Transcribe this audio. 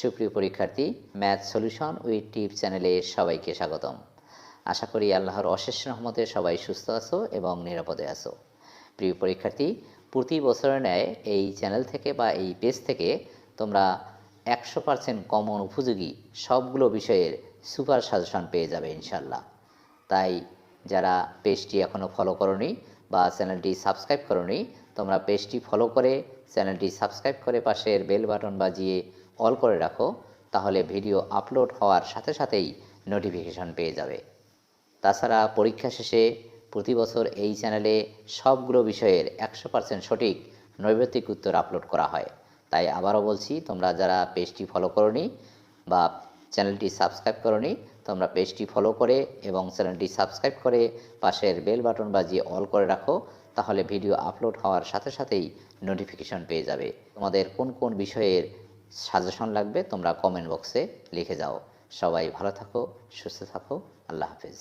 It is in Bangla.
সুপ্রিয় পরীক্ষার্থী, ম্যাথ সলিউশন উইথ টিপস চ্যানেলে সবাইকে স্বাগতম। আশা করি আল্লাহর অশেষ রহমতে সবাই সুস্থ আছো এবং নিরাপদে আছো। প্রিয় পরীক্ষার্থী, প্রতি বছরের ন্যায় এই চ্যানেল থেকে বা এই পেজ থেকে তোমরা 100% কমন উপযোগী সবগুলো বিষয়ের সুপার সাজেশন পেয়ে যাবে ইনশাল্লাহ। তাই যারা পেজটি এখনও ফলো করোনি বা চ্যানেলটি সাবস্ক্রাইব করোনি, তোমরা পেজটি ফলো করে চ্যানেলটি সাবস্ক্রাইব করে পাশের বেল বাটন বাজিয়ে অল করে রাখো, তাহলে ভিডিও আপলোড হওয়ার সাথে সাথেই নোটিফিকেশন পেয়ে যাবে। তাছাড়া পরীক্ষা শেষে প্রতি বছর এই চ্যানেলে সবগুলো বিষয়ের 100% সঠিক নৈর্ব্যক্তিক উত্তর আপলোড করা হয়। তাই আবারও বলছি, তোমরা যারা পেজটি ফলো করোনি বা চ্যানেলটি সাবস্ক্রাইব করোনি, তোমরা পেজটি ফলো করে এবং চ্যানেলটি সাবস্ক্রাইব করে পাশের বেল বাটন বাজিয়ে অল করে রাখো, তাহলে ভিডিও আপলোড হওয়ার সাথে সাথেই নোটিফিকেশন পেয়ে যাবে। তোমাদের কোন কোন বিষয়ের সাজেশন লাগবে তোমরা কমেন্ট বক্সে লিখে যাও। সবাই ভালো থাকো, সুস্থ থাকো, আল্লাহ হাফেজ।